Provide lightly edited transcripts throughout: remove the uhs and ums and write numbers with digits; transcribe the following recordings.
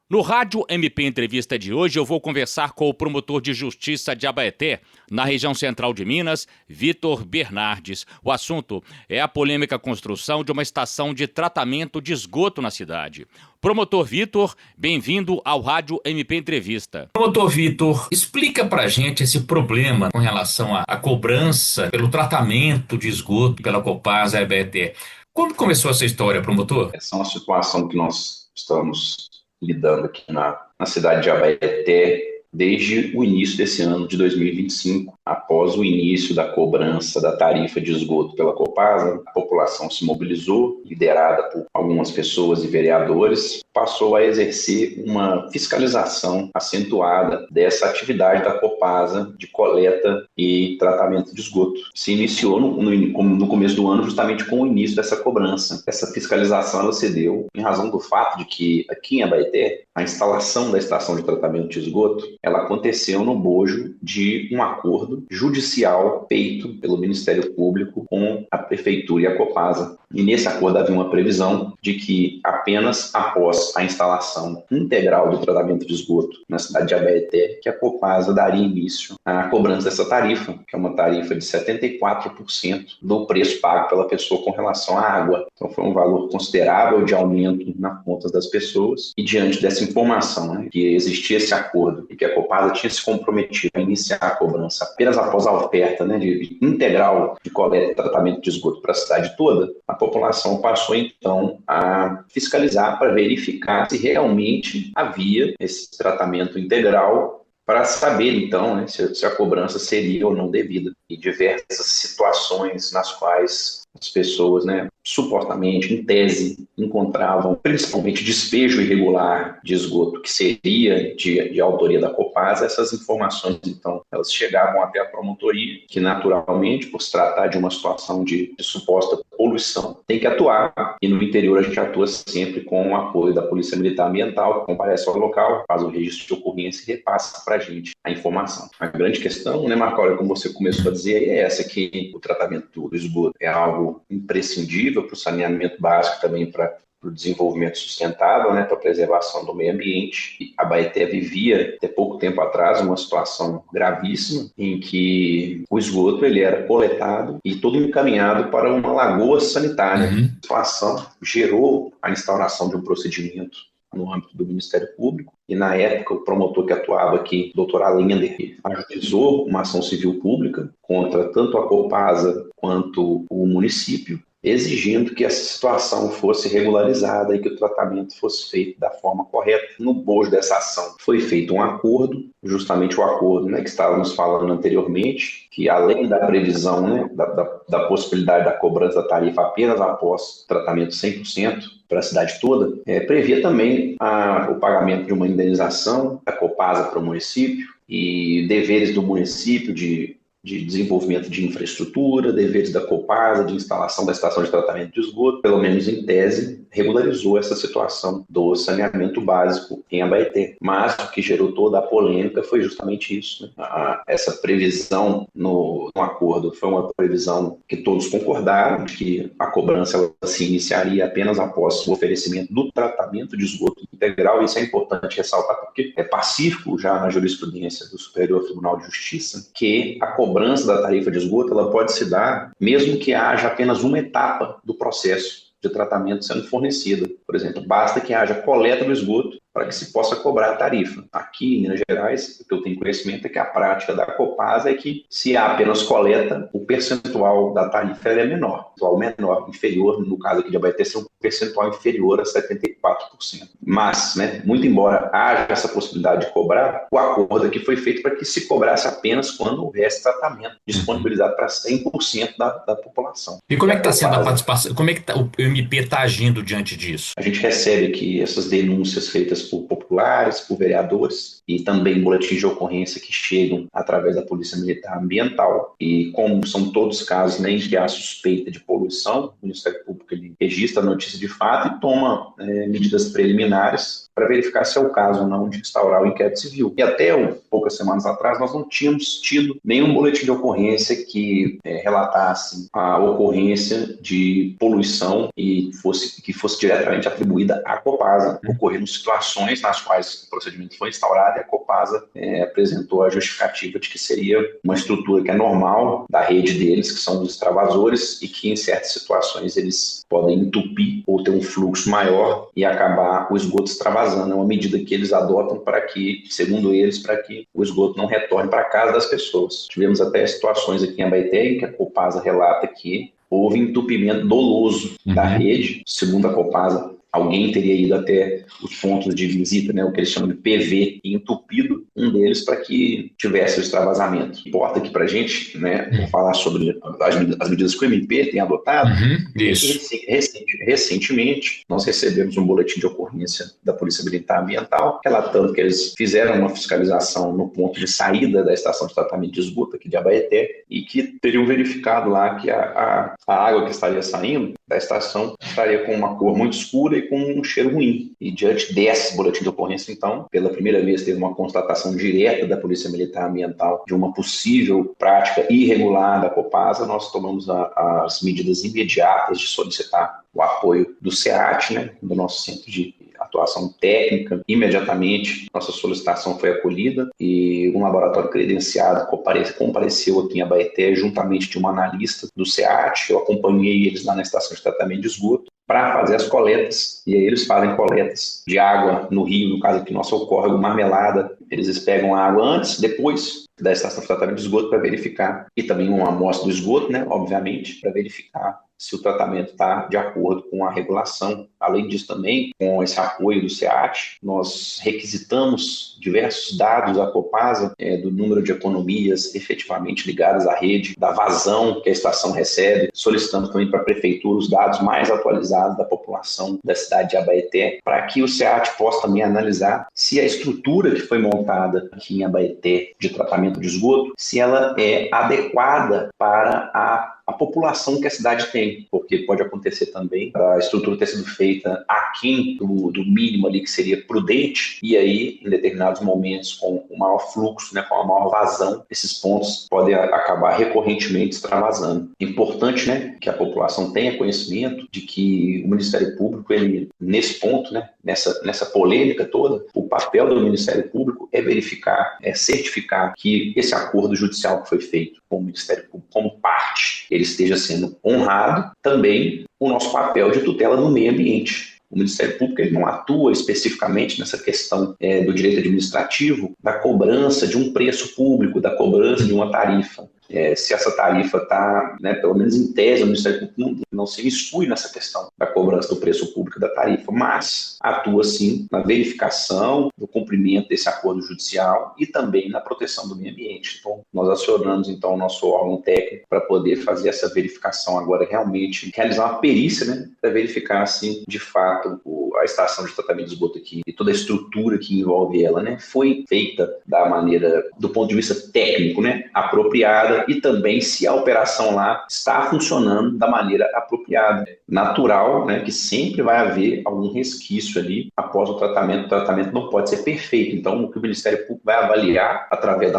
No Rádio MP Entrevista de hoje, eu vou conversar com o promotor de justiça de Abaeté, na região central de Minas, Vitor Bernardes. O assunto é a polêmica construção de uma estação de tratamento de esgoto na cidade. Promotor Vitor, bem-vindo ao Rádio MP Entrevista. Promotor Vitor, explica pra gente esse problema com relação à cobrança pelo tratamento de esgoto pela Copasa Abaeté. Quando começou essa história, promotor? Essa é uma situação que nós estamos lidando aqui na cidade de Abaeté desde o início desse ano de 2025. Após o início da cobrança da tarifa de esgoto pela Copasa, a população se mobilizou, liderada por algumas pessoas e vereadores, passou a exercer uma fiscalização acentuada dessa atividade da Copasa de coleta e tratamento de esgoto. Se iniciou no começo do ano justamente com o início dessa cobrança. Essa fiscalização ela se deu em razão do fato de que aqui em Abaeté, a instalação da estação de tratamento de esgoto ela aconteceu no bojo de um acordo judicial feito pelo Ministério Público com a Prefeitura e a Copasa. E nesse acordo havia uma previsão de que apenas após a instalação integral do tratamento de esgoto na cidade de Abaeté, que a Copasa daria início à cobrança dessa tarifa, que é uma tarifa de 74% do preço pago pela pessoa com relação à água. Então foi um valor considerável de aumento nas contas das pessoas. E diante dessa informação, que existia esse acordo e que a Copasa tinha se comprometido a iniciar a cobrança apenas após a oferta de integral de coleta e tratamento de esgoto para a cidade toda, a população passou então a fiscalizar para verificar se realmente havia esse tratamento integral para saber então se a cobrança seria ou não devida. E diversas situações nas quais as pessoas, supostamente, em tese, encontravam principalmente despejo irregular de esgoto, que seria de autoria da Copasa. Essas informações, então, elas chegavam até a promotoria, que naturalmente, por se tratar de uma situação de suposta poluição, tem que atuar, e no interior a gente atua sempre com o apoio da Polícia Militar Ambiental, que comparece ao local, faz o registro de ocorrência e repassa para a gente a informação. A grande questão, Marco Aurélio, como você começou a dizer, é essa, que o tratamento do esgoto é algo imprescindível para o saneamento básico, também para o desenvolvimento sustentável, para a preservação do meio ambiente. E a Abaeté vivia, até pouco tempo atrás, uma situação gravíssima em que o esgoto ele era coletado e todo encaminhado para uma lagoa sanitária. A situação gerou a instauração de um procedimento no âmbito do Ministério Público, e na época o promotor que atuava aqui, doutor Allender, ajuizou uma ação civil pública contra tanto a Copasa quanto o município, exigindo que essa situação fosse regularizada e que o tratamento fosse feito da forma correta. No bojo dessa ação foi feito um acordo, justamente o acordo que estávamos falando anteriormente, que além da previsão da possibilidade da cobrança da tarifa apenas após tratamento 100% para a cidade toda, previa também o pagamento de uma indenização da Copasa para o município e deveres do município de desenvolvimento de infraestrutura, deveres da Copasa, de instalação da estação de tratamento de esgoto. Pelo menos em tese, regularizou essa situação do saneamento básico em Abaeté. Mas o que gerou toda a polêmica foi justamente isso. Essa previsão no acordo foi uma previsão que todos concordaram, de que a cobrança ela se iniciaria apenas após o oferecimento do tratamento de esgoto integral. Isso é importante ressaltar, porque é pacífico já na jurisprudência do Superior Tribunal de Justiça que a cobrança da tarifa de esgoto ela pode se dar mesmo que haja apenas uma etapa do processo de tratamento sendo fornecida. Por exemplo, basta que haja coleta do esgoto para que se possa cobrar a tarifa. Aqui em Minas Gerais, o que eu tenho conhecimento é que a prática da Copasa é que se há apenas coleta, o percentual da tarifa é menor, inferior, no caso aqui de Abaeté, é um percentual inferior a 74%. Mas, muito embora haja essa possibilidade de cobrar, o acordo aqui foi feito para que se cobrasse apenas quando houvesse tratamento disponibilizado para 100% da população. E como é que está sendo a participação? Como é que o MP está agindo diante disso? A gente recebe aqui essas denúncias feitas por populares, por vereadores, e também boletins de ocorrência que chegam através da Polícia Militar Ambiental. E como são todos casos, né, em que há suspeita de poluição, o Ministério Público ele registra a notícia de fato e toma medidas preliminares para verificar se é o caso ou não de instaurar o inquérito civil. E até poucas semanas atrás nós não tínhamos tido nenhum boletim de ocorrência que relatasse a ocorrência de poluição e que fosse diretamente atribuída à Copasa. Ocorreram situações nas quais o procedimento foi instaurado e a Copasa apresentou a justificativa de que seria uma estrutura que é normal da rede deles, que são os extravasores, e que em certas situações eles podem entupir ou ter um fluxo maior e acabar o esgoto extravasando. É uma medida que eles adotam para que, segundo eles, para que o esgoto não retorne para a casa das pessoas. Tivemos até situações aqui em Abaeté em que a Copasa relata que houve entupimento doloso da rede. Segundo a Copasa, alguém teria ido até os pontos de visita, né, o que eles chamam de PV, e entupido um deles para que tivesse o extravasamento. Importa aqui para a gente, né, falar sobre as medidas que o MP tem adotado. Recentemente, nós recebemos um boletim de ocorrência da Polícia Militar Ambiental, relatando que eles fizeram uma fiscalização no ponto de saída da estação de tratamento de esgoto aqui de Abaeté e que teriam verificado lá que a água que estaria saindo da estação estaria com uma cor muito escura e com um cheiro ruim. E diante desse boletim de ocorrência, então, pela primeira vez teve uma constatação direta da Polícia Militar Ambiental de uma possível prática irregular da Copasa. Nós tomamos as medidas imediatas de solicitar o apoio do SEAT, né, do nosso centro de atuação técnica. Imediatamente, nossa solicitação foi acolhida e um laboratório credenciado compareceu aqui em Abaeté juntamente de um analista do SEAT. Eu acompanhei eles lá na estação de tratamento de esgoto para fazer as coletas, e aí eles fazem coletas de água no rio, no caso aqui nosso é o córrego Marmelada. Eles pegam a água antes, depois da estação de tratamento de esgoto para verificar, e também uma amostra do esgoto, né, obviamente, para verificar se o tratamento está de acordo com a regulação. Além disso também, com esse apoio do SEAT, nós requisitamos diversos dados à Copasa do número de economias efetivamente ligadas à rede, da vazão que a estação recebe. Solicitamos também para a Prefeitura os dados mais atualizados da população da cidade de Abaeté, para que o SEAT possa também analisar se a estrutura que foi montada aqui em Abaeté de tratamento de esgoto, se ela é adequada para a população que a cidade tem, porque pode acontecer também a estrutura ter sido feita aquém do mínimo ali que seria prudente, e aí, em determinados momentos, com o maior fluxo, né, com a maior vazão, esses pontos podem acabar recorrentemente extravasando. É importante, né, que a população tenha conhecimento de que o Ministério Público, ele, nesse ponto, né, nessa polêmica toda, o papel do Ministério Público é verificar, é certificar que esse acordo judicial que foi feito com o Ministério Público como parte, ele esteja sendo honrado. Também o nosso papel de tutela no meio ambiente. O Ministério Público ele não atua especificamente nessa questão do direito administrativo, da cobrança de um preço público, da cobrança de uma tarifa. Se essa tarifa está, né, pelo menos em tese, o Ministério Público não se instrui nessa questão da cobrança do preço público da tarifa, mas atua sim na verificação do cumprimento desse acordo judicial e também na proteção do meio ambiente. Então, nós acionamos então o nosso órgão técnico para poder fazer essa verificação agora, realmente realizar uma perícia, né, para verificar assim, de fato, a estação de tratamento de esgoto aqui e toda a estrutura que envolve ela, né, foi feita da maneira, do ponto de vista técnico, né, apropriada, e também se a operação lá está funcionando da maneira apropriada. Natural, né, que sempre vai haver algum resquício ali após o tratamento não pode ser perfeito. Então, o que o Ministério Público vai avaliar através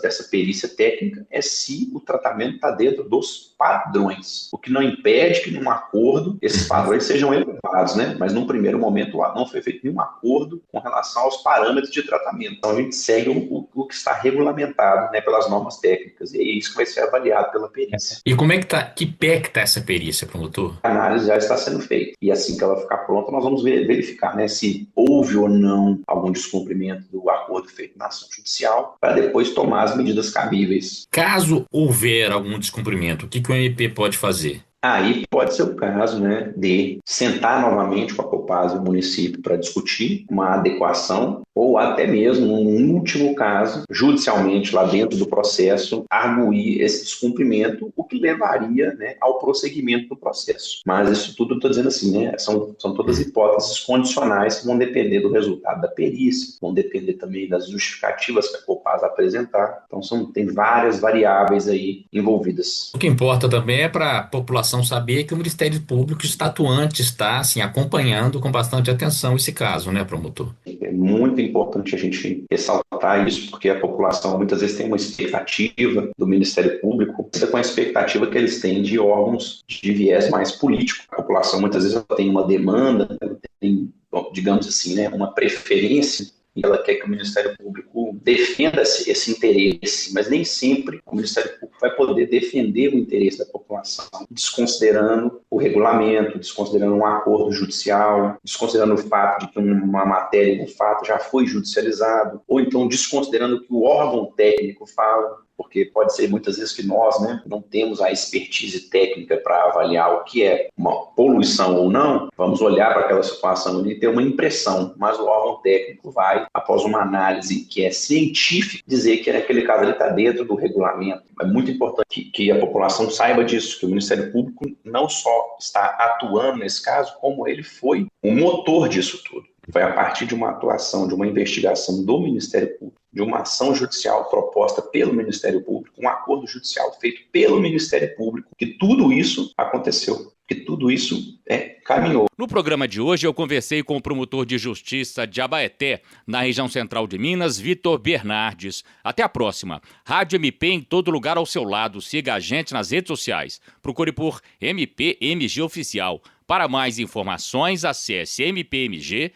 dessa perícia técnica é se o tratamento está dentro dos padrões, o que não impede que num acordo esses padrões sejam elevados, né? Mas num primeiro momento lá não foi feito nenhum acordo com relação aos parâmetros de tratamento. Então a gente segue o que está regulamentado, né, pelas normas técnicas, e é isso que vai ser avaliado pela perícia. E como é que tá, que pé que tá essa perícia, promotor? A análise já está sendo feita, e assim que ela ficar pronta nós vamos verificar, né, se houve ou não algum descumprimento do acordo feito na ação judicial, para depois tomar as medidas cabíveis. Caso houver algum descumprimento, o que o MP pode fazer? Aí pode ser o caso, né, de sentar novamente com a Copasa e o município para discutir uma adequação, ou até mesmo, num último caso, judicialmente, lá dentro do processo, arguir esse descumprimento, o que levaria, né, ao prosseguimento do processo. Mas isso tudo eu estou dizendo assim, né, são todas hipóteses condicionais que vão depender do resultado da perícia, vão depender também das justificativas que a Copasa apresentar. Então, tem várias variáveis aí envolvidas. O que importa também é para a população saber que o Ministério Público está atuante, está assim, acompanhando com bastante atenção esse caso, né, promotor? É muito importante a gente ressaltar isso, porque a população muitas vezes tem uma expectativa do Ministério Público, com a expectativa que eles têm de órgãos de viés mais político. A população muitas vezes tem uma demanda, tem, digamos assim, né, uma preferência, e ela quer que o Ministério Público defenda esse interesse, mas nem sempre o Ministério Público vai poder defender o interesse da população, desconsiderando o regulamento, desconsiderando um acordo judicial, desconsiderando o fato de que uma matéria, um fato já foi judicializado, ou então desconsiderando o que o órgão técnico fala, porque pode ser muitas vezes que nós, né, não temos a expertise técnica para avaliar o que é uma poluição ou não, vamos olhar para aquela situação e ter uma impressão, mas o órgão técnico vai, após uma análise que é científica, dizer que naquele caso ele está dentro do regulamento. É muito importante que a população saiba disso, que o Ministério Público não só está atuando nesse caso, como ele foi o motor disso tudo. Foi a partir de uma atuação, de uma investigação do Ministério Público, de uma ação judicial proposta pelo Ministério Público, um acordo judicial feito pelo Ministério Público, que tudo isso aconteceu, que tudo isso caminhou. No programa de hoje eu conversei com o promotor de justiça de Abaeté, na região central de Minas, Vitor Bernardes. Até a próxima. Rádio MP em todo lugar ao seu lado. Siga a gente nas redes sociais. Procure por MPMG Oficial. Para mais informações, acesse mpmg.mp.br.